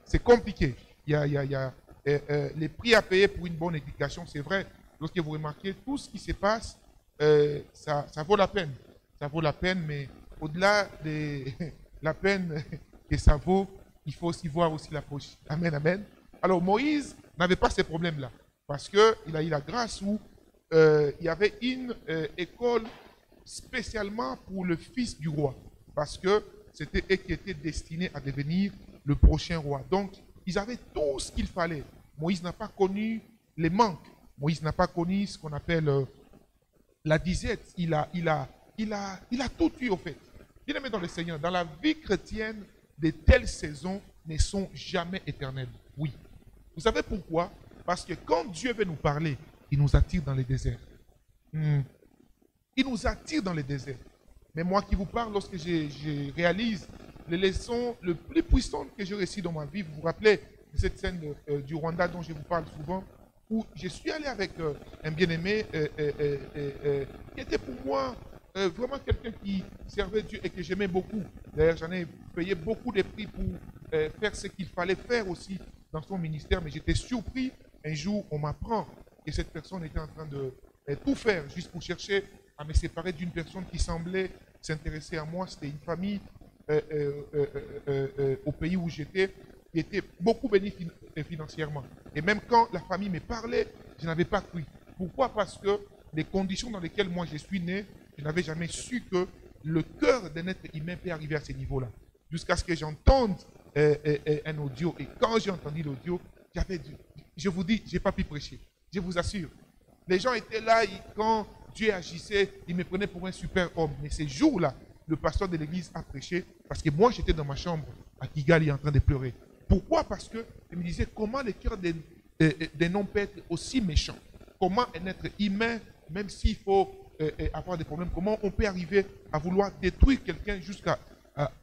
c'est compliqué. Les prix à payer pour une bonne éducation, c'est vrai. Lorsque vous remarquez tout ce qui se passe, ça vaut la peine. Ça vaut la peine, mais au-delà de la peine que ça vaut, il faut aussi voir aussi la poche. Amen, amen. Alors Moïse n'avait pas ces problèmes-là, parce qu'il a eu la grâce où il y avait une école spécialement pour le fils du roi, parce que c'était eux qui étaient destinés à devenir le prochain roi. Donc, ils avaient tout ce qu'il fallait. Moïse n'a pas connu les manques. Moïse n'a pas connu ce qu'on appelle la disette. Il a tout eu, au fait. Bien aimé dans le Seigneur, dans la vie chrétienne, de telles saisons ne sont jamais éternelles. Oui. Vous savez pourquoi? Parce que quand Dieu veut nous parler, il nous attire dans les déserts. Il nous attire dans les déserts. Mais moi qui vous parle, lorsque je réalise les leçons les plus puissantes que j'ai réussies dans ma vie, vous vous rappelez de cette scène du Rwanda dont je vous parle souvent, où je suis allé avec un bien-aimé qui était pour moi vraiment quelqu'un qui servait Dieu et que j'aimais beaucoup. D'ailleurs, j'en ai payé beaucoup de prix pour faire ce qu'il fallait faire aussi dans son ministère, mais j'étais surpris. Un jour, on m'apprend que cette personne était en train de tout faire juste pour chercher à me séparer d'une personne qui semblait s'intéresser à moi. C'était une famille au pays où j'étais qui était beaucoup bénie financièrement. Et même quand la famille me parlait, je n'avais pas cru. Pourquoi? Parce que les conditions dans lesquelles moi je suis né, je n'avais jamais su que le cœur d'un être humain peut arriver à ce niveau-là. Jusqu'à ce que j'entende un audio. Et quand j'ai entendu l'audio, je vous dis, je n'ai pas pu prêcher. Je vous assure. Les gens étaient là, quand Dieu agissait, ils me prenaient pour un super homme. Mais ces jours-là, le pasteur de l'église a prêché parce que moi, j'étais dans ma chambre à Kigali en train de pleurer. Pourquoi? Parce que je me disais, comment le cœur d'un homme peut être aussi méchant? Comment un être humain, même s'il faut avoir des problèmes, comment on peut arriver à vouloir détruire quelqu'un jusqu'à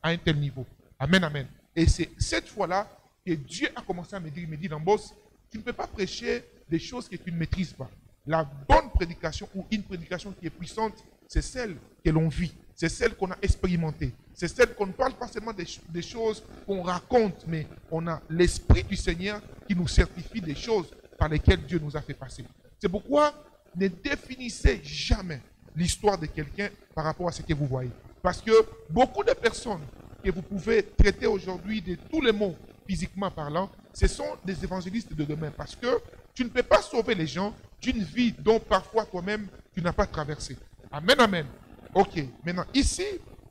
un tel niveau? Amen, amen. Et c'est cette fois-là que Dieu a commencé à me dire, il me dit, Dambos, tu ne peux pas prêcher des choses que tu ne maîtrises pas. La bonne prédication ou une prédication qui est puissante, c'est celle que l'on vit, c'est celle qu'on a expérimentée, c'est celle qu'on ne parle pas seulement des choses qu'on raconte, mais on a l'Esprit du Seigneur qui nous certifie des choses par lesquelles Dieu nous a fait passer. C'est pourquoi ne définissez jamais l'histoire de quelqu'un par rapport à ce que vous voyez. Parce que beaucoup de personnes que vous pouvez traiter aujourd'hui de tous les mots physiquement parlant, ce sont des évangélistes de demain. Parce que tu ne peux pas sauver les gens d'une vie dont parfois toi-même tu n'as pas traversé. Amen, amen. Ok, maintenant ici,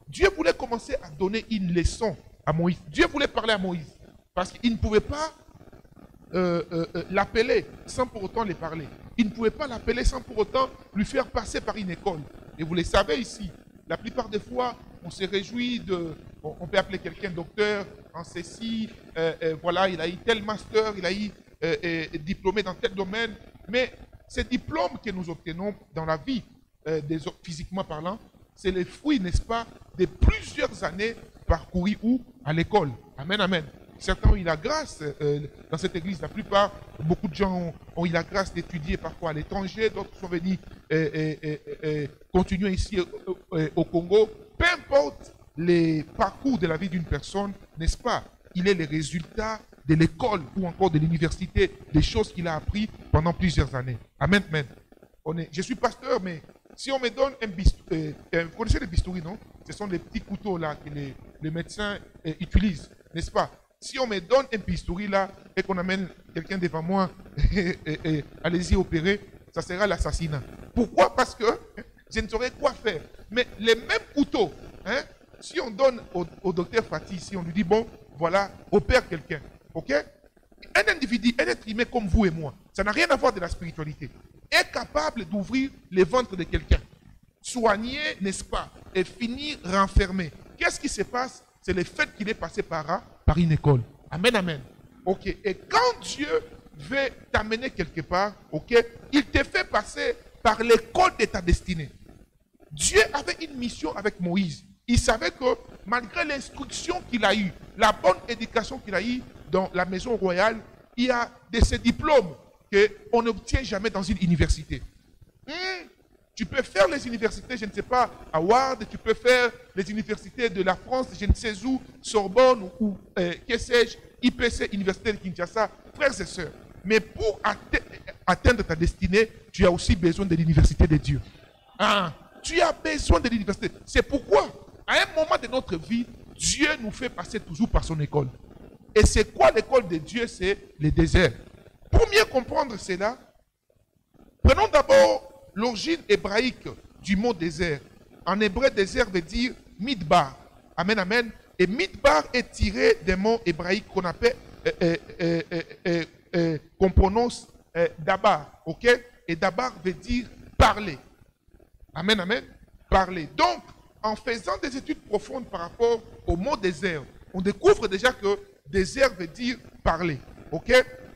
Dieu voulait commencer à donner une leçon à Moïse. Dieu voulait parler à Moïse parce qu'il ne pouvait pas l'appeler sans pour autant lui parler. Il ne pouvait pas l'appeler sans pour autant lui faire passer par une école. Et vous le savez ici, la plupart des fois, on se réjouit de... On peut appeler quelqu'un docteur en ceci, voilà, il a eu tel master, il a eu diplômé dans tel domaine. Mais ces diplômes que nous obtenons dans la vie, physiquement parlant, c'est le fruit, n'est-ce pas, de plusieurs années parcourues où? À l'école. Amen, amen. Certains ont eu la grâce dans cette église. La plupart, beaucoup de gens ont eu la grâce d'étudier parfois à l'étranger. D'autres sont venus continuer ici au Congo. Peu importe les parcours de la vie d'une personne, n'est-ce pas? Il est le résultat de l'école ou encore de l'université, des choses qu'il a appris pendant plusieurs années. Amen, amen. Je suis pasteur, mais si on me donne un bistouri, vous connaissez les bistouris, non? Ce sont les petits couteaux là que les médecins utilisent, n'est-ce pas? Si on me donne un bistouri là et qu'on amène quelqu'un devant moi, allez-y opérer, ça sera l'assassinat. Pourquoi? Parce que je ne saurais quoi faire. Mais les mêmes couteaux, hein, si on donne au docteur Fatih, si on lui dit, bon, voilà, opère quelqu'un, ok? Un individu, un être humain comme vous et moi, ça n'a rien à voir de la spiritualité, est capable d'ouvrir les ventres de quelqu'un, soigner, n'est-ce pas, et finir renfermé. Qu'est-ce qui se passe? C'est le fait qu'il est passé par une école. Amen, amen. Ok. Et quand Dieu veut t'amener quelque part, ok, il te fait passer par l'école de ta destinée. Dieu avait une mission avec Moïse. Il savait que malgré l'instruction qu'il a eue, la bonne éducation qu'il a eue dans la maison royale, il y a de ces diplômes qu'on n'obtient jamais dans une université. Tu peux faire les universités, je ne sais pas, à Ward, tu peux faire les universités de la France, je ne sais où, Sorbonne ou que sais-je, IPC, Université de Kinshasa, frères et sœurs. Mais pour atteindre ta destinée, tu as aussi besoin de l'université de Dieu. Ah, tu as besoin de l'université. C'est pourquoi, à un moment de notre vie, Dieu nous fait passer toujours par son école. Et c'est quoi l'école de Dieu? C'est le désert. Pour mieux comprendre cela, prenons d'abord l'origine hébraïque du mot désert. En hébreu, désert veut dire midbar. Amen, amen. Et midbar est tiré des mots hébraïques qu'on appelle, qu'on prononce dabar. Ok? Et dabar veut dire parler. Amen, amen. Parler. Donc, en faisant des études profondes par rapport au mot désert, on découvre déjà que désert veut dire parler. Ok?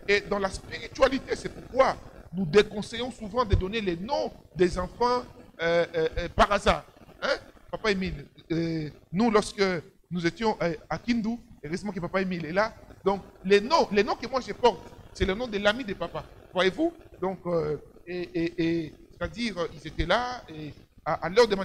Et dans la spiritualité, c'est pourquoi nous déconseillons souvent de donner les noms des enfants par hasard. Hein? Papa Émile, nous, lorsque nous étions à Kindu, heureusement que Papa Émile est là, donc les noms que moi je porte, c'est le nom de l'ami de papa. Voyez-vous? Donc, c'est-à-dire, ils étaient là, et à l'heure de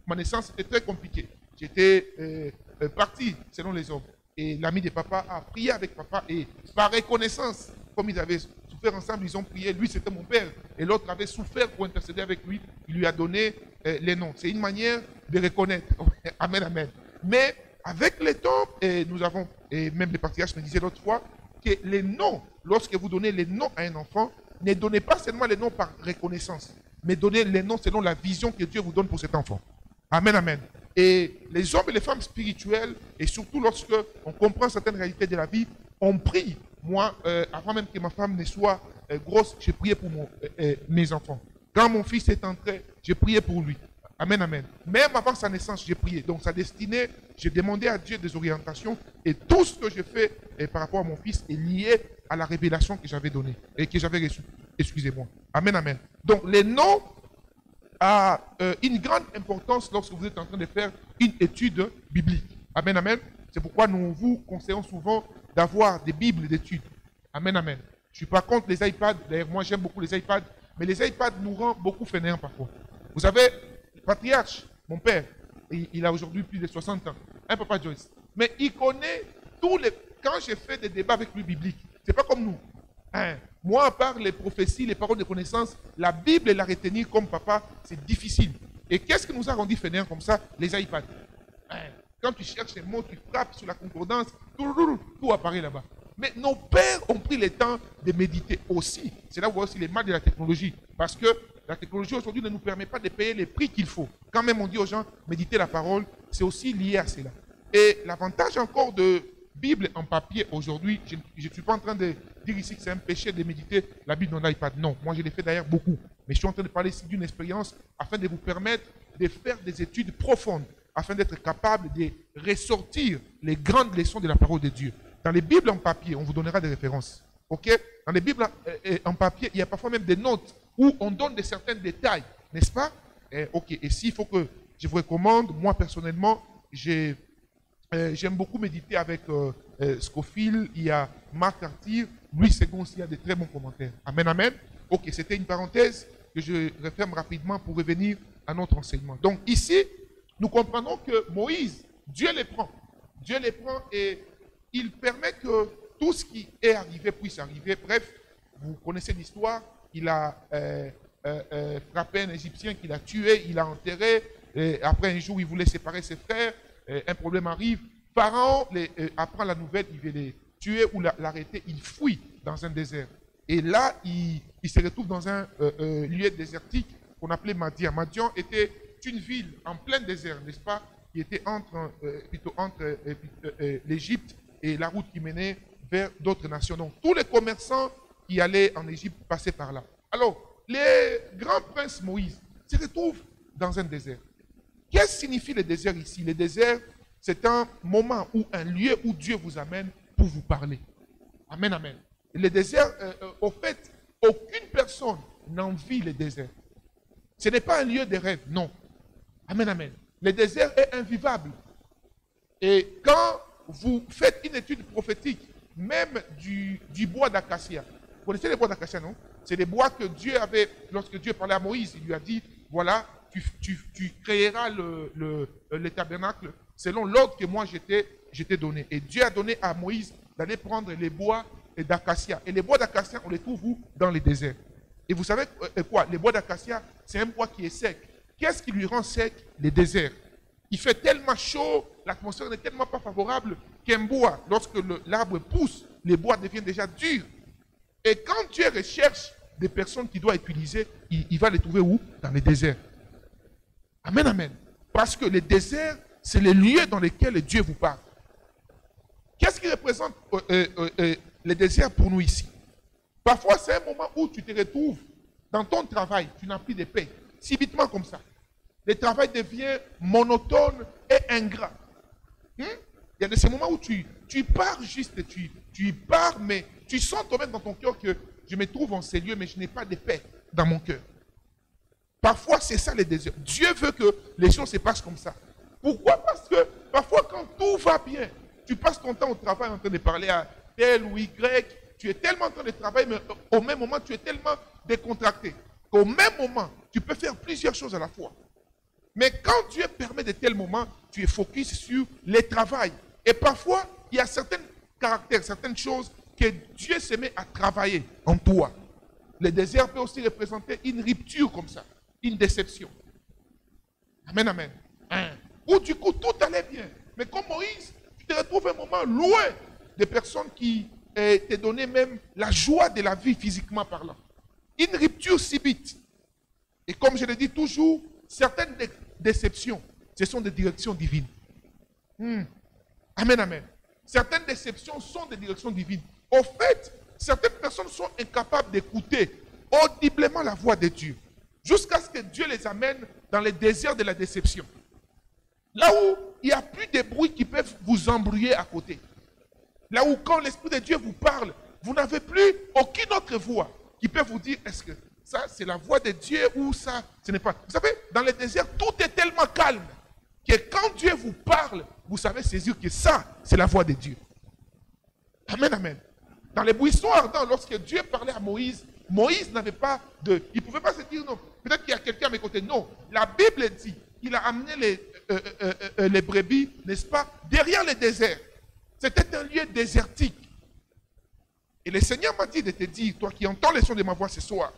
ma naissance, c'était très compliqué. J'étais parti, selon les hommes. Et l'ami de papa a prié avec papa, et par reconnaissance, comme ils avaient souffert ensemble, ils ont prié. Lui, c'était mon père, et l'autre avait souffert pour intercéder avec lui. Il lui a donné les noms. C'est une manière de reconnaître. Amen, amen. Mais avec le temps, nous avons, et même les patriarches me disaient l'autre fois, que les noms, lorsque vous donnez les noms à un enfant, ne donnez pas seulement les noms par reconnaissance, mais donnez les noms selon la vision que Dieu vous donne pour cet enfant. Amen, amen. Et les hommes et les femmes spirituels, et surtout lorsque on comprend certaines réalités de la vie, on prie. Moi, avant même que ma femme ne soit grosse, j'ai prié pour mes enfants. Quand mon fils est entré, j'ai prié pour lui. Amen, amen. Même avant sa naissance, j'ai prié. Donc sa destinée, j'ai demandé à Dieu des orientations. Et tout ce que je fais par rapport à mon fils est lié à la révélation que j'avais donnée et que j'avais reçue. Excusez-moi. Amen, amen. Donc les noms ont une grande importance lorsque vous êtes en train de faire une étude biblique. Amen, amen. C'est pourquoi nous vous conseillons souvent d'avoir des bibles d'études. Amen, amen. Je ne suis pas contre les iPads. D'ailleurs, moi j'aime beaucoup les iPads. Mais les iPads nous rendent beaucoup fainéants parfois. Vous savez, le patriarche, mon père, il a aujourd'hui plus de 60 ans. Un papa Joyce. Mais il connaît tous les... Quand j'ai fait des débats avec lui bibliques, c'est pas comme nous. Hein? Moi, à part les prophéties, les paroles de connaissance, la Bible et la retenir comme papa, c'est difficile. Et qu'est-ce qui nous a rendu fainéants comme ça? Les iPads. Hein? Quand tu cherches les mots, tu frappes sur la concordance, tout apparaît là-bas. Mais nos pères ont pris le temps de méditer aussi. C'est là où on voit aussi les mal de la technologie. Parce que la technologie aujourd'hui ne nous permet pas de payer les prix qu'il faut. Quand même on dit aux gens, méditer la parole, c'est aussi lié à cela. Et l'avantage encore de Bible en papier aujourd'hui, je ne suis pas en train de dire ici que c'est un péché de méditer la Bible dans l'iPad. Non, moi je l'ai fait d'ailleurs beaucoup. Mais je suis en train de parler ici d'une expérience afin de vous permettre de faire des études profondes, afin d'être capable de ressortir les grandes leçons de la parole de Dieu. Dans les Bibles en papier, on vous donnera des références. Ok? Dans les Bibles en papier, il y a parfois même des notes où on donne de certains détails, n'est-ce pas? Ok. Et s'il faut que je vous recommande, moi personnellement, j'aime beaucoup méditer avec Scofield, il y a Marc Arthur, Louis II aussi, il y a de très bons commentaires. Amen, amen. Ok, c'était une parenthèse que je referme rapidement pour revenir à notre enseignement. Donc ici, nous comprenons que Moïse, Dieu les prend. Dieu les prend et il permet que tout ce qui est arrivé puisse arriver. Bref, vous connaissez l'histoire. Il a frappé un Égyptien qu'il a tué, il l'a enterré. Et après un jour, il voulait séparer ses frères. Un problème arrive. Pharaon apprend la nouvelle, il veut les tuer ou l'arrêter. Il fuit dans un désert. Et là, il se retrouve dans un lieu désertique qu'on appelait Madian. Madian était une ville en plein désert, n'est-ce pas, qui était entre l'Égypte et la route qui menait vers d'autres nations. Donc, tous les commerçants qui allaient en Égypte passaient par là. Alors, les grands princes Moïse se retrouvent dans un désert. Qu'est-ce que signifie le désert ici? Le désert, c'est un moment ou un lieu où Dieu vous amène pour vous parler. Amen, amen. Le désert, au fait, aucune personne n'envie le désert. Ce n'est pas un lieu de rêve, non. Amen, amen. Le désert est invivable. Et quand vous faites une étude prophétique, même du bois d'acacia, vous connaissez les bois d'acacia, non? C'est des bois que Dieu avait, lorsque Dieu parlait à Moïse, il lui a dit, voilà, tu créeras le tabernacle selon l'ordre que moi je t'ai donné. Et Dieu a donné à Moïse d'aller prendre les bois d'acacia. Et les bois d'acacia, on les trouve où? Dans les déserts. Et vous savez quoi? Les bois d'acacia, c'est un bois qui est sec. Qu'est-ce qui lui rend sec? Les déserts. Il fait tellement chaud, l'atmosphère n'est tellement pas favorable qu'un bois, lorsque l'arbre pousse, les bois deviennent déjà durs. Et quand Dieu recherche des personnes qu'il doit utiliser, il va les trouver où? Dans les déserts. Amen, amen. Parce que les déserts, c'est les lieux dans lesquels Dieu vous parle. Qu'est-ce qui représente les déserts pour nous ici? Parfois, c'est un moment où tu te retrouves dans ton travail, tu n'as plus de paix. Subitement comme ça. Le travail devient monotone et ingrat. Il y a de ces moments où tu pars juste, tu pars, mais tu sens toi-même dans ton cœur que je me trouve en ces lieux, mais je n'ai pas de paix dans mon cœur. Parfois, c'est ça les désirs. Dieu veut que les choses se passent comme ça. Pourquoi? Parce que parfois, quand tout va bien, tu passes ton temps au travail en train de parler à tel ou Y, tu es tellement en train de travailler, mais au même moment, tu es tellement décontracté qu'au même moment, tu peux faire plusieurs choses à la fois. Mais quand Dieu permet de tels moments, tu es focus sur le travail. Et parfois, il y a certains caractères, certaines choses que Dieu se met à travailler en toi. Le désert peut aussi représenter une rupture comme ça, une déception. Amen, amen. Ou du coup, tout allait bien. Mais comme Moïse, tu te retrouves un moment loin des personnes qui te donnaient même la joie de la vie physiquement parlant. Une rupture subite. Et comme je le dis toujours, certaines déceptions, ce sont des directions divines. Amen, amen. Certaines déceptions sont des directions divines. Au fait, certaines personnes sont incapables d'écouter audiblement la voix de Dieu, jusqu'à ce que Dieu les amène dans les déserts de la déception. Là où il n'y a plus de bruit qui peuvent vous embrouiller à côté. Là où quand l'Esprit de Dieu vous parle, vous n'avez plus aucune autre voix qui peut vous dire, est-ce que ça c'est la voix de Dieu ou ça, ce n'est pas. Vous savez, dans le désert, tout est tellement calme que quand Dieu vous parle, vous savez saisir que ça, c'est la voix de Dieu. Amen, amen. Dans les buissons ardents, lorsque Dieu parlait à Moïse, Moïse n'avait pas de... Il ne pouvait pas se dire non. Peut-être qu'il y a quelqu'un à mes côtés. Non. La Bible dit qu'il a amené les brebis, n'est-ce pas, derrière le désert. C'était un lieu désertique. Et le Seigneur m'a dit de te dire, toi qui entends les sons de ma voix ce soir,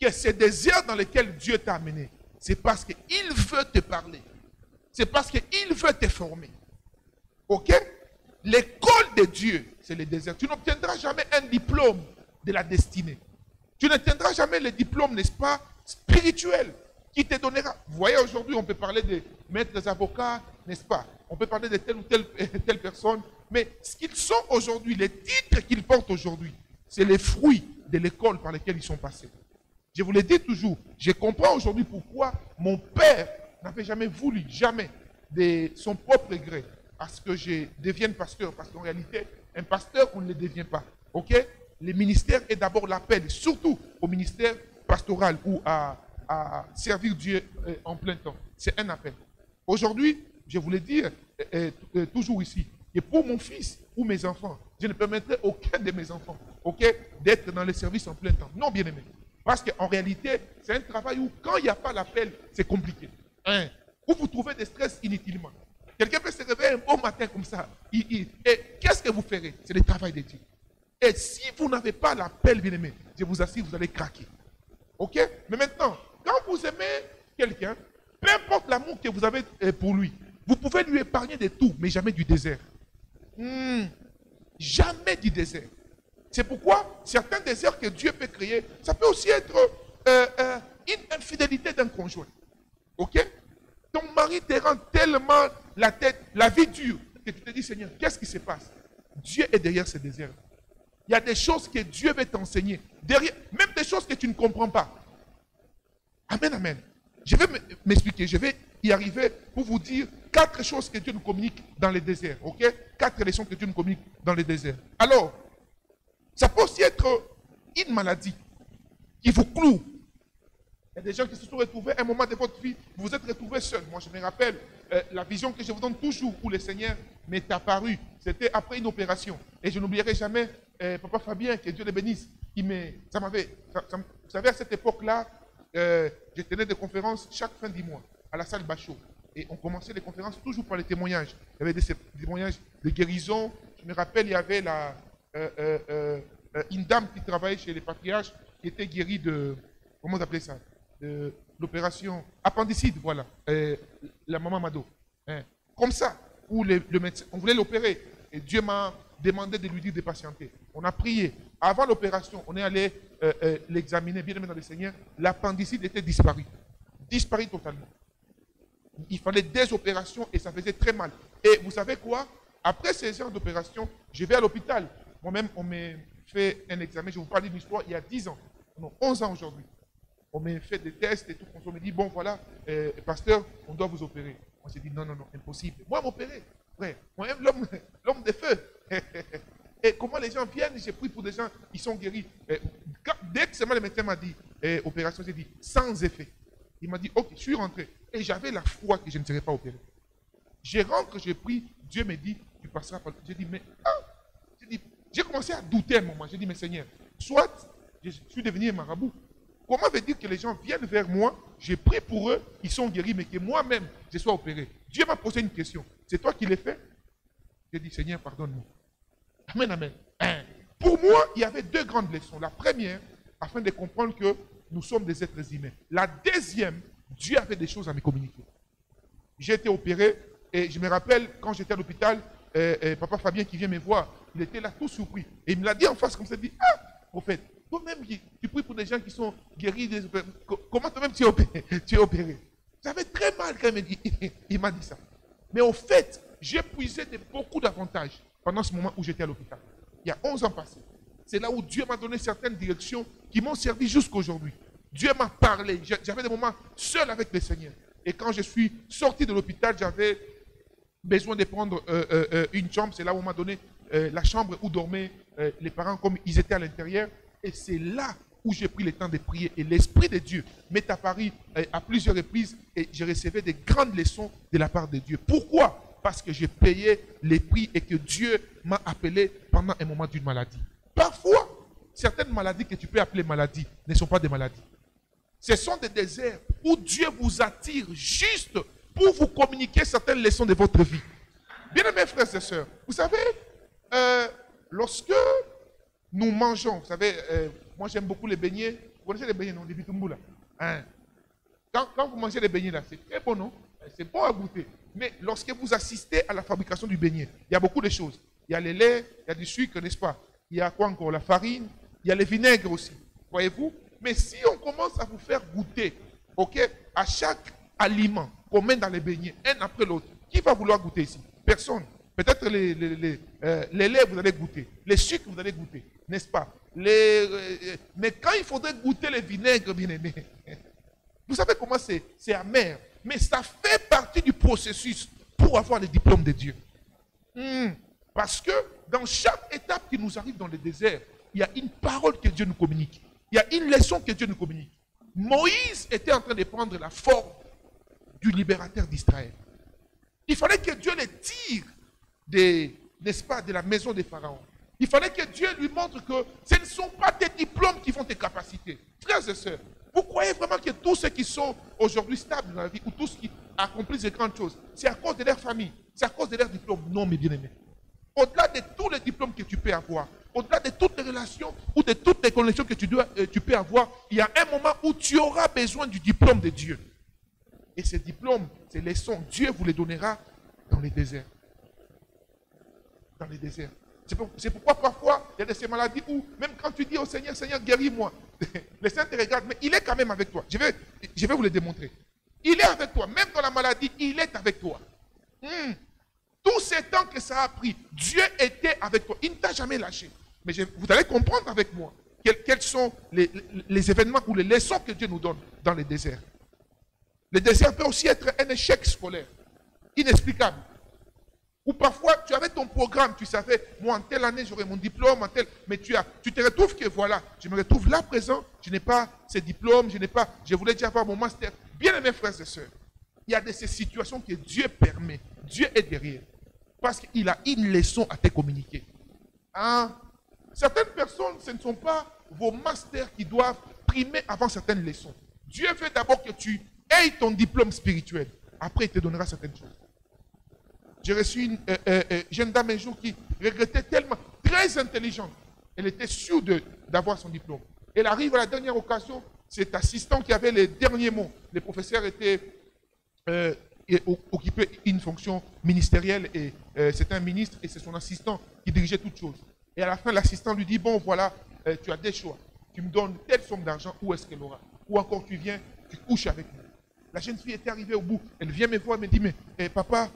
que ces déserts dans lesquels Dieu t'a amené, c'est parce qu'il veut te parler. C'est parce qu'il veut te former. Ok? L'école de Dieu, c'est le désert. Tu n'obtiendras jamais un diplôme de la destinée. Tu n'obtiendras jamais le diplôme, n'est-ce pas, spirituel, qui te donnera. Vous voyez, aujourd'hui, on peut parler de maîtres avocats, n'est-ce pas? On peut parler de telle ou telle personne. Mais ce qu'ils sont aujourd'hui, les titres qu'ils portent aujourd'hui, c'est les fruits de l'école par laquelle ils sont passés. Je vous le dis toujours, je comprends aujourd'hui pourquoi mon père n'avait jamais voulu, jamais, de son propre gré, à ce que je devienne pasteur. Parce qu'en réalité, un pasteur, on ne le devient pas. Ok? Le ministère est d'abord l'appel, surtout au ministère pastoral ou à servir Dieu en plein temps. C'est un appel. Aujourd'hui, je voulais dire, toujours ici, que pour mon fils ou mes enfants, je ne permettrai aucun de mes enfants, ok, d'être dans le service en plein temps. Non, bien aimé. Parce qu'en réalité, c'est un travail où, quand il n'y a pas l'appel, c'est compliqué. Où vous trouvez des stress inutilement. Quelqu'un peut se réveiller un beau matin comme ça. Et qu'est-ce que vous ferez? C'est le travail de Dieu. Et si vous n'avez pas l'appel, bien aimé, je vous assure, vous allez craquer. Ok? Mais maintenant, quand vous aimez quelqu'un, peu importe l'amour que vous avez pour lui, vous pouvez lui épargner de tout, mais jamais du désert. Jamais du désert. C'est pourquoi certains déserts que Dieu peut créer, ça peut aussi être une infidélité d'un conjoint. Ok? Ton mari te rend tellement la tête, la vie dure, que tu te dis, Seigneur, qu'est-ce qui se passe? Dieu est derrière ce désert. Il y a des choses que Dieu veut t'enseigner. Derrière, même des choses que tu ne comprends pas. Amen, amen. Je vais m'expliquer, je vais y arriver pour vous dire 4 choses que Dieu nous communique dans les déserts. Ok? 4 leçons que Dieu nous communique dans les déserts. Alors, ça peut aussi être une maladie qui vous cloue. Il y a des gens qui se sont retrouvés à un moment de votre vie, vous vous êtes retrouvés seuls. Moi, je me rappelle la vision que je vous donne toujours où le Seigneur m'est apparu. C'était après une opération. Et je n'oublierai jamais Papa Fabien, que Dieu le bénisse. Vous savez, à cette époque-là, je tenais des conférences chaque fin du mois à la salle Bachot. Et on commençait les conférences toujours par les témoignages. Il y avait des témoignages de guérison, Je me rappelle, il y avait une dame qui travaillait chez les patriarches qui était guérie de, comment on appelait ça, de l'opération appendicite, voilà, la maman Mado. Hein. Comme ça, où le médecin, on voulait l'opérer. Et Dieu m'a demandé de lui dire de patienter. On a prié. Avant l'opération, on est allé l'examiner, bien aimé dans le Seigneur. L'appendicite était disparu. Disparu totalement. Il fallait des opérations et ça faisait très mal. Et vous savez quoi? Après ces heures d'opération, je vais à l'hôpital. Moi-même, on m'a fait un examen. Je vous parle d'une histoire il y a 10 ans. Non, 11 ans aujourd'hui. On m'a fait des tests et tout. On m'a dit, bon voilà, pasteur, on doit vous opérer. On s'est dit, non, non, non, impossible. Moi, m'opérer, frère. Moi-même, l'homme de feu. Et comment les gens viennent, j'ai pris pour des gens, ils sont guéris. Dès que seulement le médecin m'a dit, opération, j'ai dit, sans effet. Il m'a dit, ok, je suis rentré. Et j'avais la foi que je ne serais pas opéré. Je rentre, j'ai pris, Dieu me dit, tu passeras par... J'ai dit, mais... j'ai commencé à douter un moment. J'ai dit, mais Seigneur, soit je suis devenu un marabout. Comment veut dire que les gens viennent vers moi, j'ai prié pour eux, ils sont guéris, mais que moi-même, je sois opéré? Dieu m'a posé une question. C'est toi qui l'as fait? J'ai dit, Seigneur, pardonne-moi. Amen, amen. Pour moi, il y avait deux grandes leçons. La première, afin de comprendre que nous sommes des êtres humains. La deuxième, Dieu avait des choses à me communiquer. J'ai été opéré et je me rappelle, quand j'étais à l'hôpital, papa Fabien qui vient me voir, il était là tout surpris. Et il me l'a dit en face comme ça, il dit, ah, prophète, toi-même, tu pries pour des gens qui sont guéris des opérations. Comment toi-même tu es opéré? Tu es opéré. J'avais très mal quand il m'a dit ça. Mais au fait, j'ai puisé de beaucoup d'avantages pendant ce moment où j'étais à l'hôpital. Il y a 11 ans passés. C'est là où Dieu m'a donné certaines directions qui m'ont servi jusqu'à aujourd'hui. Dieu m'a parlé. J'avais des moments seul avec le Seigneur. Et quand je suis sorti de l'hôpital, j'avais besoin de prendre une chambre. C'est là où on m'a donné la chambre où dormaient les parents comme ils étaient à l'intérieur. Et c'est là où j'ai pris le temps de prier. Et l'Esprit de Dieu m'est apparu à plusieurs reprises et je recevais des grandes leçons de la part de Dieu. Pourquoi? Parce que j'ai payé les prix et que Dieu m'a appelé pendant un moment d'une maladie. Parfois, certaines maladies que tu peux appeler maladies ne sont pas des maladies. Ce sont des déserts où Dieu vous attire juste pour vous communiquer certaines leçons de votre vie. Bien-aimés frères et sœurs, vous savez, lorsque nous mangeons, vous savez, moi j'aime beaucoup les beignets. Vous connaissez les beignets, non? Les bitumbou là. Hein? Quand vous mangez les beignets là, c'est très bon, non? C'est bon à goûter. Mais lorsque vous assistez à la fabrication du beignet, il y a beaucoup de choses. Il y a le lait, il y a du sucre, n'est-ce pas? Il y a quoi encore? La farine, il y a le vinaigre aussi. Voyez-vous? Mais si on commence à vous faire goûter, ok, à chaque aliment qu'on met dans les beignets, un après l'autre, qui va vouloir goûter ici? Personne. Peut-être les laits, vous allez goûter. Les sucres, vous allez goûter. N'est-ce pas? Mais quand il faudrait goûter les vinaigres, bien aimé, vous savez comment c'est amer. Mais ça fait partie du processus pour avoir le diplôme de Dieu. Parce que dans chaque étape qui nous arrive dans le désert, il y a une parole que Dieu nous communique. Il y a une leçon que Dieu nous communique. Moïse était en train de prendre la forme du libérateur d'Israël. Il fallait que Dieu les tire n'est-ce pas, de la maison des pharaons. Il fallait que Dieu lui montre que ce ne sont pas tes diplômes qui font tes capacités. Frères et sœurs, vous croyez vraiment que tous ceux qui sont aujourd'hui stables dans la vie, ou tous qui accomplissent de grandes choses, c'est à cause de leur famille, c'est à cause de leur diplôme? Non, mes bien-aimés. Au-delà de tous les diplômes que tu peux avoir, au-delà de toutes les relations ou de toutes les connexions que tu peux avoir, il y a un moment où tu auras besoin du diplôme de Dieu. Et ces diplômes, ces leçons, Dieu vous les donnera dans les déserts. Dans les déserts. C'est pourquoi parfois, il y a de ces maladies où, même quand tu dis au Seigneur, Seigneur, guéris-moi, le Seigneur te regarde, mais il est quand même avec toi. Je vais vous le démontrer. Il est avec toi. Même dans la maladie, il est avec toi. Tous ces temps que ça a pris, Dieu était avec toi. Il ne t'a jamais lâché. Mais vous allez comprendre avec moi quels sont les événements ou les leçons que Dieu nous donne dans les déserts. Le désert peut aussi être un échec scolaire, inexplicable. Ou parfois, tu avais ton programme, tu savais, moi en telle année j'aurai mon diplôme, mais tu te retrouves que voilà, je me retrouve là présent, je n'ai pas ces diplômes, je voulais déjà avoir mon master. Bien aimés frères et sœurs, il y a de ces situations que Dieu permet, Dieu est derrière, parce qu'il a une leçon à te communiquer. Certaines personnes, ce ne sont pas vos masters qui doivent primer avant certaines leçons. Dieu veut d'abord que tu aies ton diplôme spirituel, après il te donnera certaines choses. J'ai reçu une jeune dame un jour qui regrettait tellement, très intelligente. Elle était sûre d'avoir son diplôme. Elle arrive à la dernière occasion, cet assistant qui avait les derniers mots. Les professeurs étaient occupaient une fonction ministérielle et c'était un ministre et c'est son assistant qui dirigeait toutes choses. Et à la fin, l'assistant lui dit, bon voilà, tu as des choix. Tu me donnes telle somme d'argent, où est-ce qu'elle aura? Ou encore tu viens, tu couches avec moi. La jeune fille était arrivée au bout. Elle vient me voir et me dit, mais papa,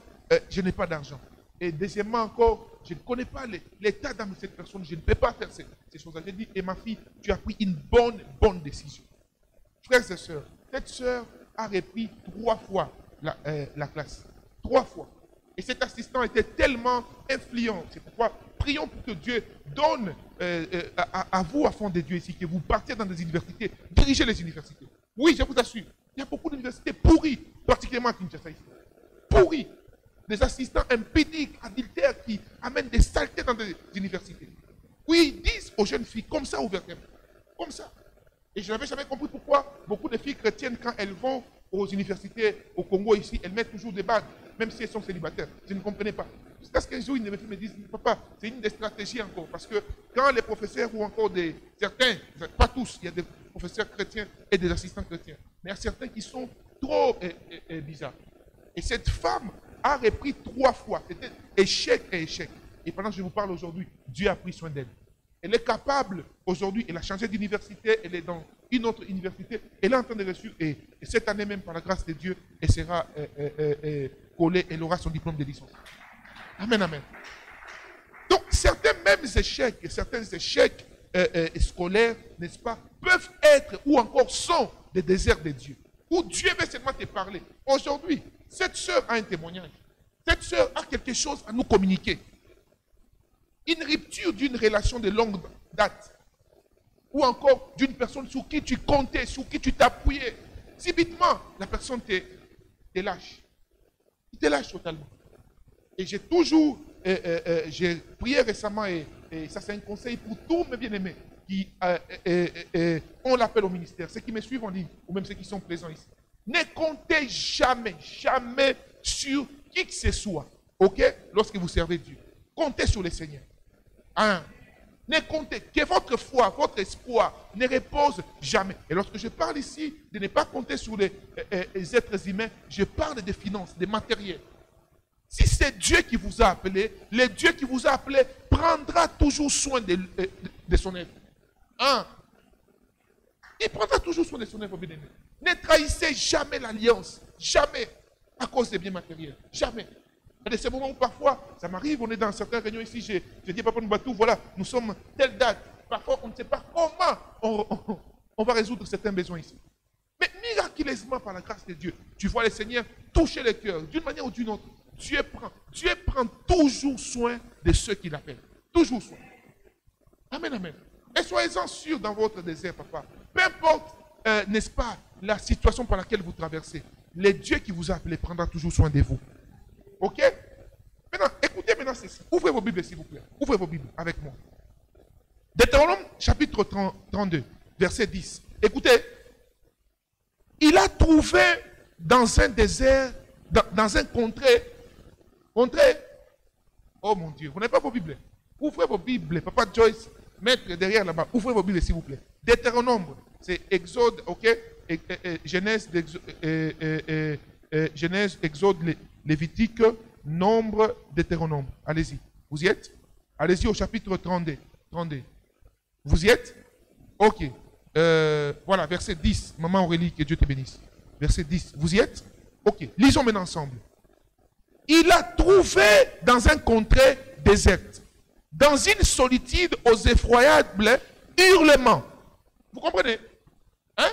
je n'ai pas d'argent. Et deuxièmement encore, je ne connais pas l'état d'âme de cette personne. Je ne peux pas faire ces choses-là. J'ai dit, et ma fille, tu as pris une bonne décision. Frères et sœurs, cette sœur a repris 3 fois la classe. 3 fois. Et cet assistant était tellement influent. C'est pourquoi prions pour que Dieu donne à vous, à fond de Dieu ici, que vous partiez dans des universités, dirigez les universités. Oui, je vous assure, il y a beaucoup d'universités pourries, particulièrement à Kinshasa ici. Pourries. Des assistants impudiques, adultères qui amènent des saletés dans des universités. Oui, ils disent aux jeunes filles comme ça ouvertement. Comme ça. Et je n'avais jamais compris pourquoi beaucoup de filles chrétiennes, quand elles vont aux universités au Congo ici, elles mettent toujours des bagues, même si elles sont célibataires. Je ne comprenais pas. Jusqu'à ce qu'un jour, ils me disent, papa, c'est une des stratégies encore. Parce que quand les professeurs ou encore certains, pas tous, il y a des professeurs chrétiens et des assistants chrétiens, mais il y a certains qui sont trop bizarres. Et cette femme a repris 3 fois. C'était échec et échec. Et pendant que je vous parle aujourd'hui, Dieu a pris soin d'elle. Elle est capable, aujourd'hui, elle a changé d'université, elle est dans une autre université, elle est en train de réussir, et cette année même, par la grâce de Dieu, elle sera collée, elle aura son diplôme de licence. Amen, amen. Donc, certains échecs scolaires, n'est-ce pas, peuvent être, ou encore sont, des déserts de Dieu, où Dieu veut seulement te parler. Aujourd'hui, cette sœur a un témoignage. Cette sœur a quelque chose à nous communiquer. Une rupture d'une relation de longue date. Ou encore d'une personne sur qui tu comptais, sur qui tu t'appuyais. Subitement, la personne te lâche. Il te lâche totalement. Et j'ai toujours, j'ai prié récemment, et ça c'est un conseil pour tous mes bien-aimés qui ont l'appel au ministère, ceux qui me suivent en ligne, ou même ceux qui sont présents ici. Ne comptez jamais sur qui que ce soit, ok, lorsque vous servez Dieu. Comptez sur le Seigneur. Hein? Ne comptez que votre foi, votre espoir ne repose jamais. Et lorsque je parle ici de ne pas compter sur les êtres humains, je parle des finances, des matériels. Si c'est Dieu qui vous a appelé, le Dieu qui vous a appelé prendra toujours soin de son œuvre. Hein? Il prendra toujours soin de son œuvre, bien-aimé. Ne trahissez jamais l'alliance. Jamais. À cause des biens matériels. Jamais. Il y a des moments où parfois, ça m'arrive, on est dans certaines réunions ici, je dis Papa Nbatou, voilà, nous sommes telle date. Parfois, on ne sait pas comment on va résoudre certains besoins ici. Mais miraculeusement, par la grâce de Dieu, tu vois le Seigneur toucher les cœurs d'une manière ou d'une autre. Dieu prend toujours soin de ceux qui l'appellent. Toujours soin. Amen, amen. Et soyez-en sûrs dans votre désert, papa. Peu importe, n'est-ce pas, la situation par laquelle vous traversez, le Dieu qui vous a appelé prendra toujours soin de vous. Ok? Maintenant, écoutez maintenant ceci. Ouvrez vos Bibles, s'il vous plaît. Ouvrez vos Bibles avec moi. Deutéronome, chapitre 32, verset 10. Écoutez. Il a trouvé dans un désert, dans un contrée. Oh mon Dieu, vous n'avez pas vos Bibles. Ouvrez vos Bibles. Papa Joyce, maître derrière là-bas. Ouvrez vos Bibles, s'il vous plaît. Deutéronome, c'est Exode, ok? Genèse, Exode, Lévitique, Nombre, Deutéronome. Allez-y. Vous y êtes? Allez-y au chapitre 32. Vous y êtes? Ok. Voilà, verset 10. Maman Aurélie, que Dieu te bénisse. Verset 10. Vous y êtes? Ok. Lisons maintenant ensemble. Il a trouvé dans un contrée déserte, dans une solitude aux effroyables hurlements. Vous comprenez? Hein?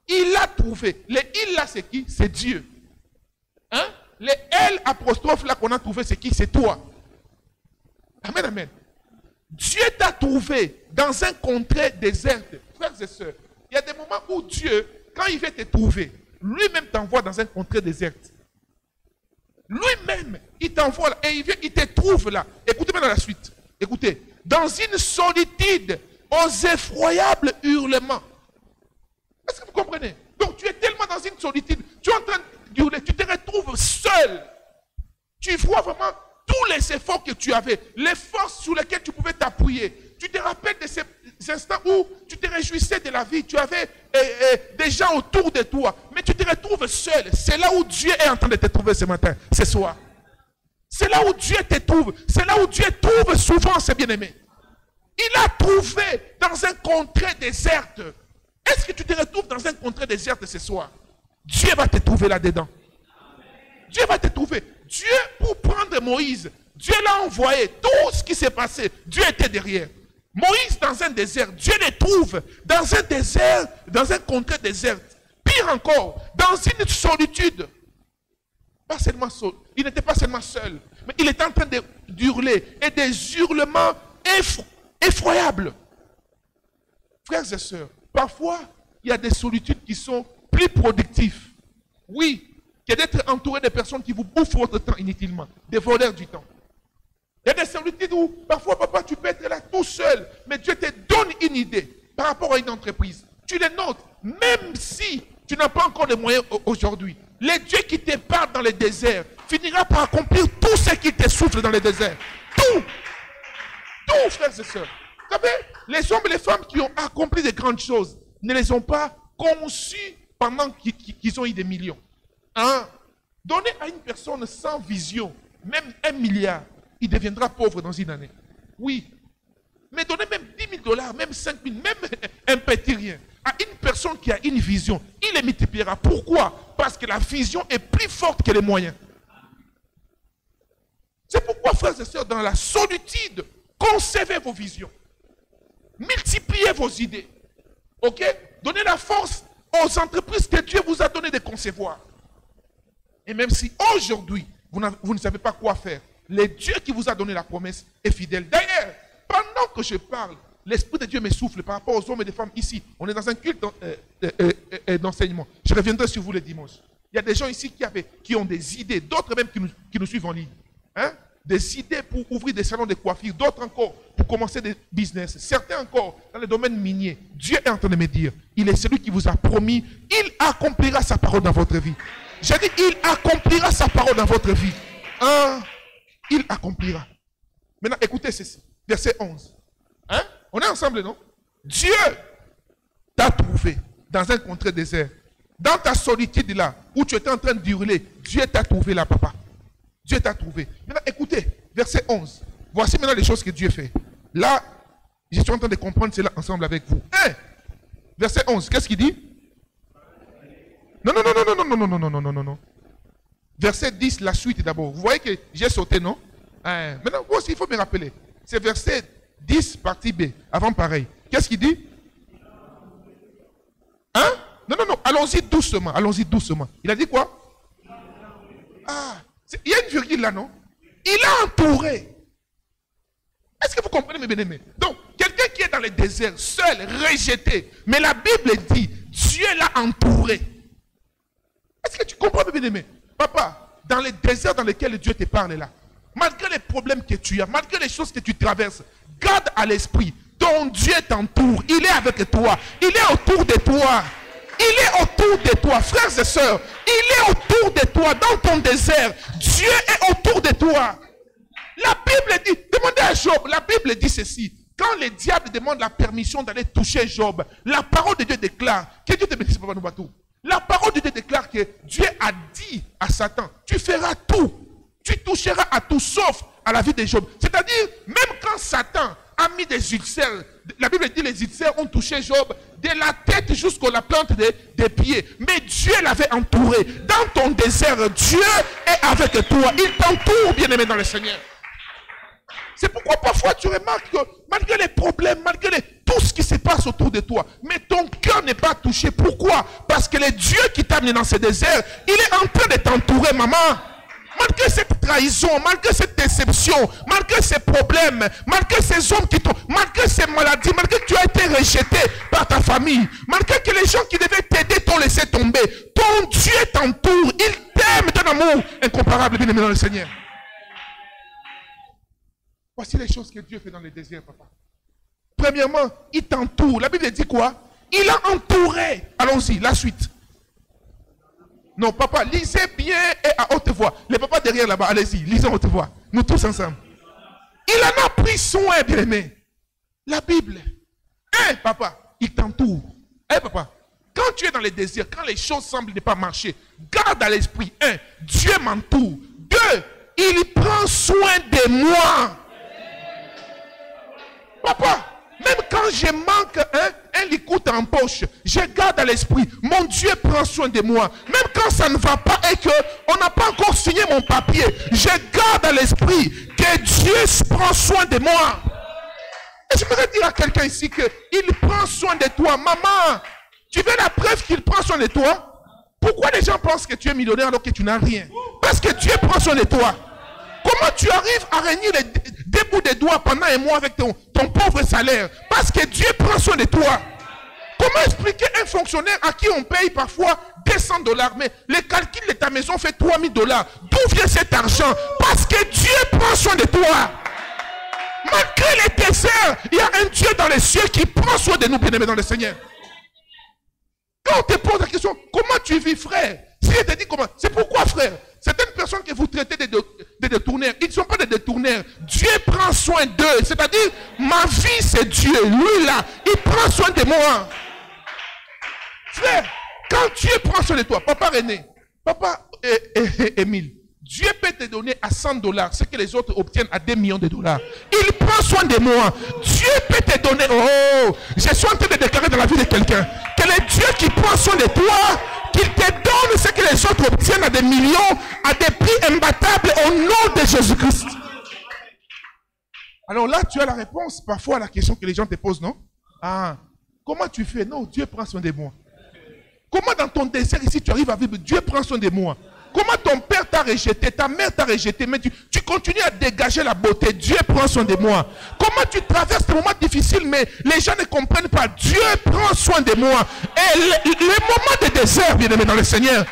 Il a trouvé. Le il là, c'est qui? C'est Dieu. Hein? Le L apostrophe là qu'on a trouvé, c'est qui? C'est toi. Amen, amen. Dieu t'a trouvé dans un contrée déserte. Frères et sœurs, il y a des moments où Dieu, quand il veut te trouver, lui-même t'envoie dans un contrée déserte. Lui-même, il t'envoie là, et il te trouve là. Écoutez maintenant la suite. Écoutez. Dans une solitude aux effroyables hurlements. Est-ce que vous comprenez? Donc tu es tellement dans une solitude, tu es en train de hurler, tu te retrouves seul. Tu vois vraiment tout tous les efforts que tu avais, les forces sur lesquelles tu pouvais t'appuyer. Tu te rappelles de ces instants où tu te réjouissais de la vie, tu avais des gens autour de toi, mais tu te retrouves seul. C'est là où Dieu est en train de te trouver ce matin, ce soir. C'est là où Dieu te trouve. C'est là où Dieu trouve souvent ses bien-aimés. Il a trouvé dans un contrée déserte. Est-ce que tu te retrouves dans un contrée déserte ce soir? Dieu va te trouver là-dedans. Dieu va te trouver. Dieu, pour prendre Moïse, Dieu l'a envoyé. Tout ce qui s'est passé, Dieu était derrière. Moïse dans un désert, Dieu le trouve dans un désert, dans un contrée désert. Pire encore, dans une solitude. Pas seulement seul. Il n'était pas seulement seul, mais il était en train d'hurler et des hurlements effroyables. Frères et sœurs, parfois, il y a des solitudes qui sont plus productives. Oui, que d'être entouré de personnes qui vous bouffent votre temps inutilement, des voleurs du temps. Il y a des solitudes où, parfois, papa, tu peux être là tout seul, mais Dieu te donne une idée par rapport à une entreprise. Tu les notes, même si tu n'as pas encore les moyens aujourd'hui. Le Dieu qui te parle dans le désert finira par accomplir tout ce qui te souffle dans le désert. Tout. Tout, frères et sœurs. Vous savez, les hommes et les femmes qui ont accompli de grandes choses ne les ont pas conçues pendant qu'ils ont eu des millions. Hein? Donner à une personne sans vision, même 1 milliard, il deviendra pauvre dans une année. Oui. Mais donner même 10 000 $, même 5 000, même un petit rien, à une personne qui a une vision, il les multipliera. Pourquoi? Parce que la vision est plus forte que les moyens. C'est pourquoi, frères et sœurs, dans la solitude, conservez vos visions. Multipliez vos idées. Ok? Donnez la force aux entreprises que Dieu vous a donné de concevoir. Et même si aujourd'hui, vous ne savez pas quoi faire, le Dieu qui vous a donné la promesse est fidèle. D'ailleurs, pendant que je parle, l'Esprit de Dieu me souffle par rapport aux hommes et des femmes ici. On est dans un culte d'enseignement. Je reviendrai sur vous le dimanche. Il y a des gens ici qui ont des idées, d'autres même qui nous suivent en ligne. Hein? Des idées pour ouvrir des salons de coiffure, d'autres encore pour commencer des business, certains encore dans le domaine minier. Dieu est en train de me dire, il est celui qui vous a promis, il accomplira sa parole dans votre vie. J'ai dit, il accomplira sa parole dans votre vie. Il accomplira. Maintenant, écoutez ceci, verset 11. Hein? On est ensemble, non? Dieu t'a trouvé dans un contrée désert. Dans ta solitude là, où tu étais en train d'hurler, Dieu t'a trouvé là, papa. Dieu t'a trouvé. Maintenant, écoutez, verset 11. Voici maintenant les choses que Dieu fait. Là, je suis en train de comprendre cela ensemble avec vous. Verset 11, qu'est-ce qu'il dit? Non. Verset 10, la suite d'abord. Vous voyez que j'ai sauté, non? Maintenant, vous aussi, il faut me rappeler. C'est verset 10, partie B. Avant pareil. Qu'est-ce qu'il dit? Hein? Non. Allons-y doucement. Il a dit quoi? Il y a une virgule là, non? Il a entouré. Est-ce que vous comprenez, mes bien-aimés? Donc, quelqu'un qui est dans le désert, seul, rejeté. Mais la Bible dit, Dieu l'a entouré. Est-ce que tu comprends, mes bien-aimés? Papa, dans le désert dans lequel Dieu te parle là, malgré les problèmes que tu as, malgré les choses que tu traverses, garde à l'esprit, ton Dieu t'entoure, il est avec toi, il est autour de toi. Il est autour de toi, frères et sœurs. Il est autour de toi dans ton désert. Dieu est autour de toi. La Bible dit, demandez à Job, la Bible dit ceci. Quand le diable demande la permission d'aller toucher Job, la parole de Dieu déclare, que Dieu te bénisse, Papa Noubatou. La parole de Dieu déclare que Dieu a dit à Satan, tu feras tout. Tu toucheras à tout sauf à la vie de Job. C'est-à-dire, même quand Satan a mis des ulcères, la Bible dit les ulcères ont touché Job de la tête jusqu'à la plante des pieds. Mais Dieu l'avait entouré. Dans ton désert, Dieu est avec toi. Il t'entoure, bien-aimé dans le Seigneur. C'est pourquoi parfois tu remarques que malgré les problèmes, malgré tout ce qui se passe autour de toi, mais ton cœur n'est pas touché. Pourquoi? Parce que le Dieu qui t'a amené dans ce désert, il est en train de t'entourer, maman. Malgré cette trahison, malgré cette déception, malgré ces problèmes, malgré ces hommes qui t'ont, malgré ces maladies, malgré que tu as été rejeté par ta famille, malgré que les gens qui devaient t'aider t'ont laissé tomber, ton Dieu t'entoure, il t'aime d'un amour incomparable, bien-aimé dans le Seigneur. Voici les choses que Dieu fait dans le désert, papa. Premièrement, il t'entoure. La Bible dit quoi? Il a entouré. Allons-y, la suite. Non, papa, lisez bien et à haute voix. Les papas derrière là-bas, allez-y, lisez à haute voix. Nous tous ensemble. Il en a pris soin, bien-aimé. La Bible. Un, papa, il t'entoure. Papa, quand tu es dans les désirs, quand les choses semblent ne pas marcher, garde à l'esprit. Un, Dieu m'entoure. Deux, il prend soin de moi. Papa, même quand je manque un licoute en poche, je garde à l'esprit. Mon Dieu prend soin de moi. Même quand ça ne va pas et qu'on n'a pas encore signé mon papier, je garde à l'esprit que Dieu prend soin de moi. Et je voudrais dire à quelqu'un ici qu'il prend soin de toi. Maman, tu veux la preuve qu'il prend soin de toi? Pourquoi les gens pensent que tu es millionnaire alors que tu n'as rien? Parce que Dieu prend soin de toi. Comment tu arrives à réunir les deux bouts de doigts pendant un mois avec ton pauvre salaire? Parce que Dieu prend soin de toi. Comment expliquer un fonctionnaire à qui on paye parfois $200, mais le calcul de ta maison fait $3000? D'où vient cet argent? Parce que Dieu prend soin de toi. Malgré les déserts, il y a un Dieu dans les cieux qui prend soin de nous, bien-aimés dans le Seigneur. Quand on te pose la question, comment tu vis, frère? Si je te dis comment, c'est pourquoi, frère? Certaines personnes que vous traitez de détourneurs, ils ne sont pas des détourneurs. Dieu prend soin d'eux. C'est-à-dire, ma vie, c'est Dieu. Lui, là, il prend soin de moi. Frère, quand Dieu prend soin de toi, papa René, papa Émile, Dieu peut te donner à $100 ce que les autres obtiennent à $2 millions. Il prend soin de moi. Dieu peut te donner. Oh, je suis en train de déclarer dans la vie de quelqu'un que le Dieu qui prend soin de toi, qu'il te donne ce que les autres obtiennent à des millions, à des prix imbattables au nom de Jésus-Christ. Alors là, tu as la réponse parfois à la question que les gens te posent, non? Ah, comment tu fais? Non, Dieu prend soin de moi. Comment dans ton désert ici tu arrives à vivre? Dieu prend soin de moi. Comment ton père t'a rejeté, ta mère t'a rejeté, mais tu continues à dégager la beauté. Dieu prend soin de moi. Comment tu traverses des moments difficiles, mais les gens ne comprennent pas. Dieu prend soin de moi. Et les moments de désert, bien-aimé dans le Seigneur,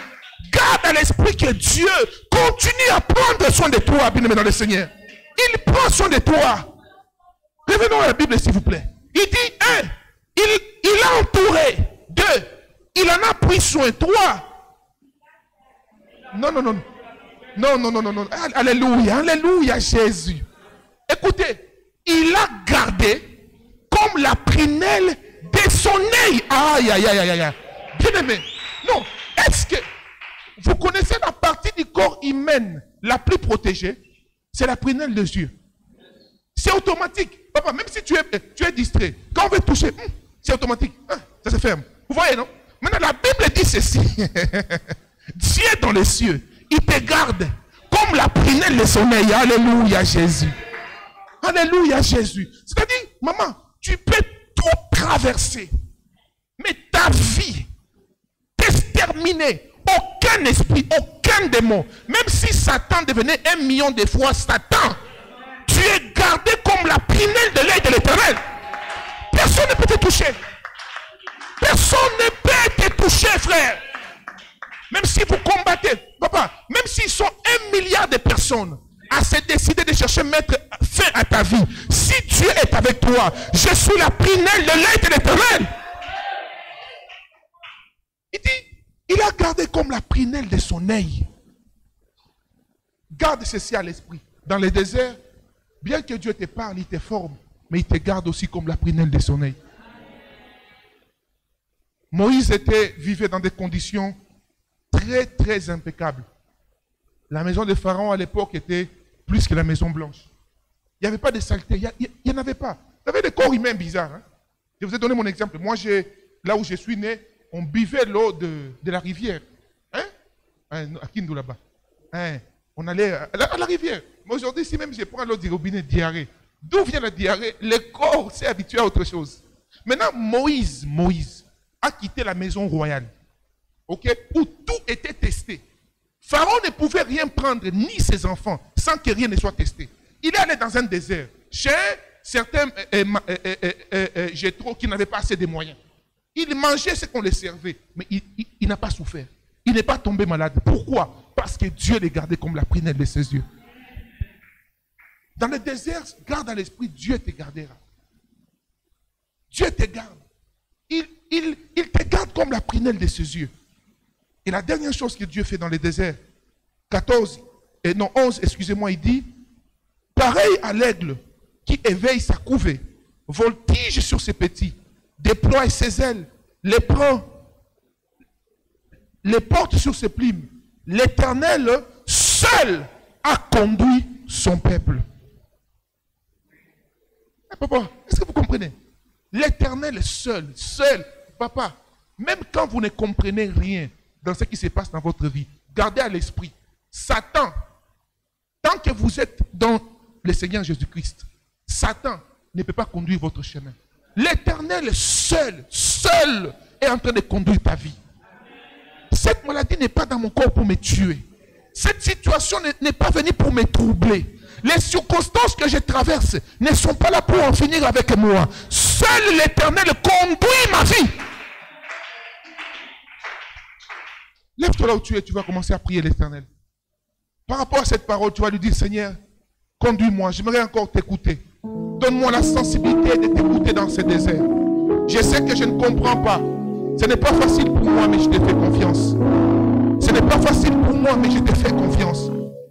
garde à l'esprit que Dieu continue à prendre soin de toi, bien-aimé dans le Seigneur. Il prend soin de toi. Revenons à la Bible, s'il vous plaît. Il dit, un, il a entouré. Deux, il en a pris soin. Trois, non. Alléluia, alléluia, Jésus. Écoutez, il a gardé comme la prunelle de son œil. Aïe. Bien aimé. Non, est-ce que vous connaissez la partie du corps humain la plus protégée? C'est la prunelle des yeux. C'est automatique. Papa, même si tu es distrait, quand on veut toucher, c'est automatique. Ça se ferme. Vous voyez, non? Maintenant, la Bible dit ceci. Dieu dans les cieux, il te garde comme la prunelle de son œil. Alléluia, Jésus. Alléluia, Jésus. C'est-à-dire, maman, tu peux tout traverser, mais ta vie, t'exterminer. Aucun esprit, aucun démon, même si Satan devenait 1 million de fois Satan, tu es gardé comme la prunelle de l'œil de l'Éternel. Personne ne peut te toucher. Personne ne peut te toucher, frère. Même si vous combattez, papa, même s'ils sont 1 milliard de personnes à se décider de chercher à mettre fin à ta vie, si Dieu est avec toi, je suis la prunelle de l'œil de l'Éternel. Il dit, il a gardé comme la prunelle de son œil. Garde ceci à l'esprit. Dans le désert, bien que Dieu te parle, il te forme, mais il te garde aussi comme la prunelle de son œil. Moïse vivait dans des conditions très, très impeccable. La maison de Pharaon à l'époque était plus que la maison blanche. Il n'y avait pas de saleté, il n'y en avait pas. Il y avait des corps humains bizarres. Je vous ai donné mon exemple. Moi, là où je suis né, on buvait l'eau de la rivière. À Kindu là-bas. On allait à la rivière. Mais aujourd'hui, si même je prends l'eau du robinet, diarrhée. D'où vient la diarrhée? Le corps s'est habitué à autre chose. Maintenant, Moïse a quitté la maison royale. Où tout était testé. Pharaon ne pouvait rien prendre, ni ses enfants, sans que rien ne soit testé. Il est allé dans un désert, chez certains Jéthro qui n'avaient pas assez de moyens. Il mangeait ce qu'on lui servait, mais il n'a pas souffert. Il n'est pas tombé malade. Pourquoi? Parce que Dieu les gardait comme la prunelle de ses yeux. Dans le désert, garde à l'esprit, Dieu te gardera. Dieu te garde. Il te garde comme la prunelle de ses yeux. Et la dernière chose que Dieu fait dans le désert, 11, excusez-moi, il dit, Pareil à l'aigle qui éveille sa couvée, voltige sur ses petits, déploie ses ailes, les prend, les porte sur ses plumes. L'Éternel seul a conduit son peuple. Papa, est-ce que vous comprenez? L'Éternel seul, papa, même quand vous ne comprenez rien dans ce qui se passe dans votre vie, gardez à l'esprit, Satan, tant que vous êtes dans le Seigneur Jésus-Christ, Satan ne peut pas conduire votre chemin. L'Éternel seul est en train de conduire ta vie. Cette maladie n'est pas dans mon corps pour me tuer. Cette situation n'est pas venue pour me troubler. Les circonstances que je traverse ne sont pas là pour en finir avec moi. Seul l'Éternel conduit ma vie. Lève-toi là où tu es, tu vas commencer à prier l'Éternel. Par rapport à cette parole, tu vas lui dire, Seigneur, conduis-moi, j'aimerais encore t'écouter. Donne-moi la sensibilité de t'écouter dans ce désert. Je sais que je ne comprends pas. Ce n'est pas facile pour moi, mais je te fais confiance. Ce n'est pas facile pour moi, mais je te fais confiance.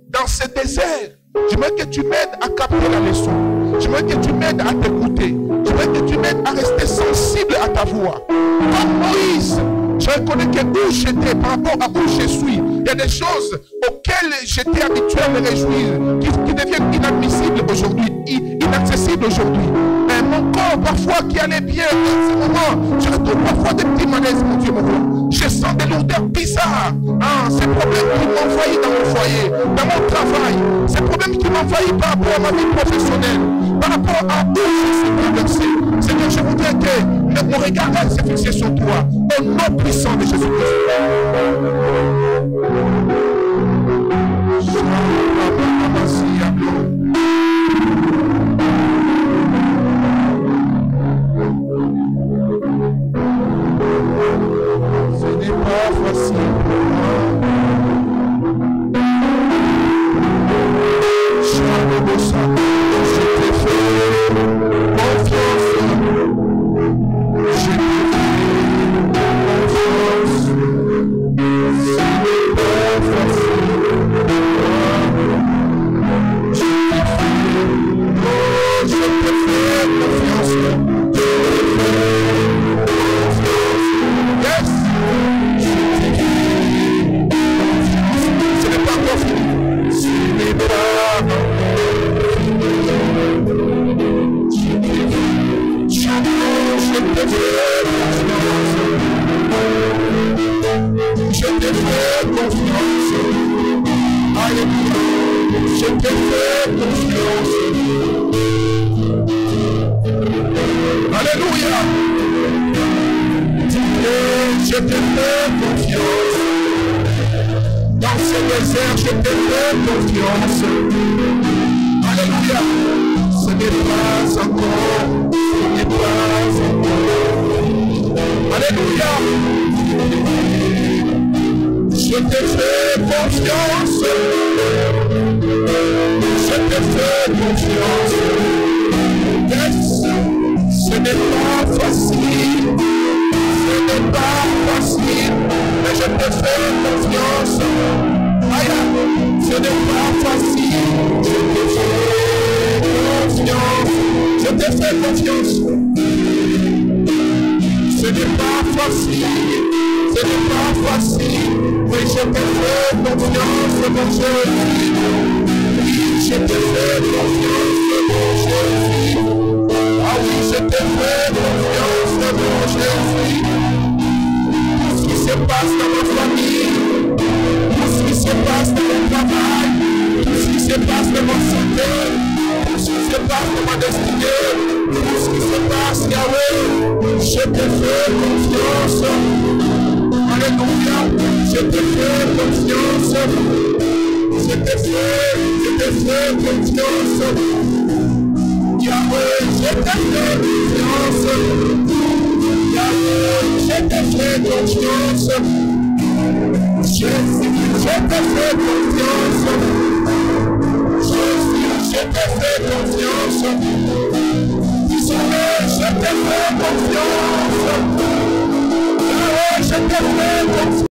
Dans ce désert, j'aimerais que tu m'aides à capter la leçon. J'aimerais que tu m'aides à t'écouter. J'aimerais que tu m'aides à rester sensible à ta voix. Comme Moïse, je reconnais que où j'étais par rapport à où je suis, il y a des choses auxquelles j'étais habitué à me réjouir, qui deviennent inadmissibles aujourd'hui, inaccessibles aujourd'hui. Mais mon corps, parfois, qui allait bien dans ce moment, je retrouve parfois des petits malaises, mon Dieu, mon roi. Je sens des lourdeurs bizarres. Ces problèmes qui m'envahissent dans mon foyer, dans mon travail, ces problèmes qui m'envahissent par rapport à ma vie professionnelle, par rapport à où je suis traversé. Seigneur, je voudrais que mon regard reste fixé sur toi, au nom puissant de Jésus-Christ. Ce n'est pas facile pour moi. Je t'ai fait confiance. Je t'ai fait confiance. Ce n'est pas facile pour moi. Je t'ai fait, je t'ai fait confiance. Je t'ai fait confiance. Yes. Je t'ai fait confiance. Ce n'est pas encore fini. Ce n'est pas je te fais confiance. Alléluia. Je te fais confiance. Alléluia. Je te fais confiance. Dans ce désert, je te fais confiance. Alléluia. Ce n'est pas encore. Ce n'est pas encore. Alléluia. Je te fais confiance. Je te fais confiance. Yes. Ce n'est pas facile. Ce n'est pas facile. Mais je te fais confiance. Aïe. Ce n'est pas facile. Je te fais confiance. Je te fais confiance. Ce n'est pas facile. Ce n'est pas facile, mais je te fais confiance, mon Jésus. Oui, je te fais confiance, mon Jésus. Ah oui, je te fais confiance, mon Jésus. Tout ce qui se passe dans ma famille, tout ce qui se passe dans mon travail, tout ce qui se passe dans ma santé, tout ce qui se passe dans ma destinée, tout ce qui se passe, Yahweh, je te fais confiance. Alléluia, je te fais confiance. Je te fais confiance. Yahweh, je te fais confiance. Yahweh, je te fais confiance. Jésus, je te fais confiance. Jésus, je te fais confiance. Yahweh, je te fais confiance. Yahweh, je te fais confiance.